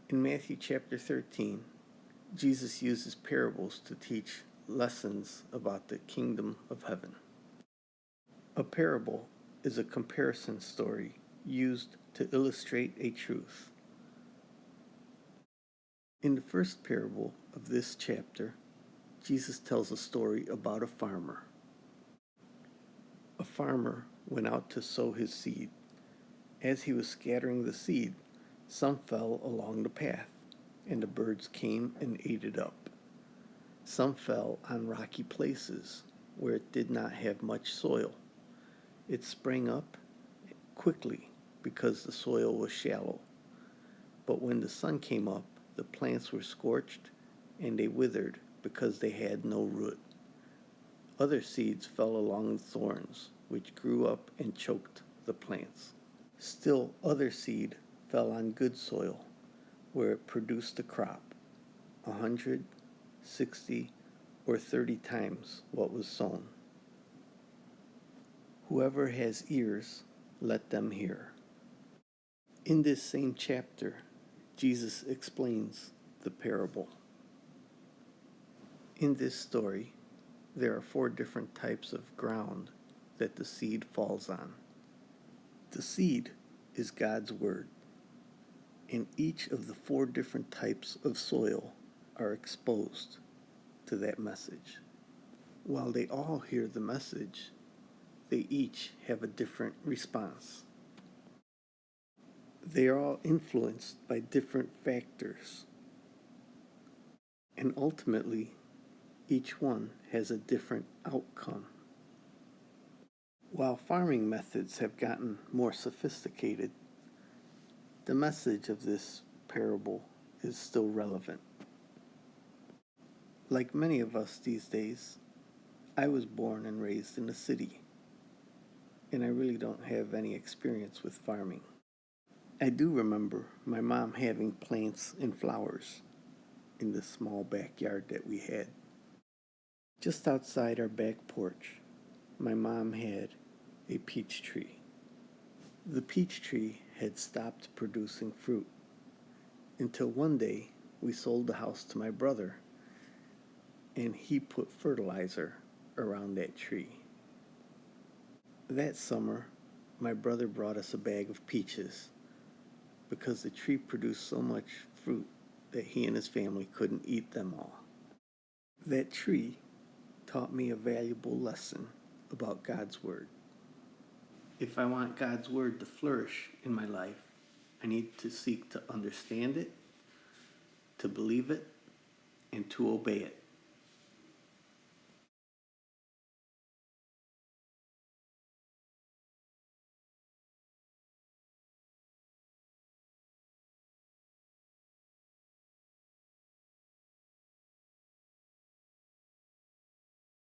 In Matthew chapter 13, Jesus uses parables to teach lessons about the kingdom of heaven. A parable is a comparison story used to illustrate a truth. In the first parable of this chapter, Jesus tells a story about a farmer. A farmer went out to sow his seed. As he was scattering the seed, some fell along the path, and the birds came and ate it up. Some fell on rocky places where it did not have much soil. It sprang up quickly because the soil was shallow. But when the sun came up, the plants were scorched and they withered because they had no root. Other seeds fell along the thorns, which grew up and choked the plants. Still other seed fell on good soil, where it produced a crop, 100, 60, or 30 times what was sown. Whoever has ears, let them hear. In this same chapter, Jesus explains the parable. In this story, there are 4 different types of ground that the seed falls on. The seed is God's word, and each of the 4 different types of soil are exposed to that message. While they all hear the message, they each have a different response. They are all influenced by different factors, and ultimately, each one has a different outcome. While farming methods have gotten more sophisticated, the message of this parable is still relevant. Like many of us these days, I was born and raised in a city, and I really don't have any experience with farming. I do remember my mom having plants and flowers in the small backyard that we had. Just outside our back porch, my mom had a peach tree. The peach tree had stopped producing fruit until one day we sold the house to my brother and he put fertilizer around that tree. That summer, my brother brought us a bag of peaches because the tree produced so much fruit that he and his family couldn't eat them all. That tree taught me a valuable lesson about God's Word. If I want God's Word to flourish in my life, I need to seek to understand it, to believe it, and to obey it.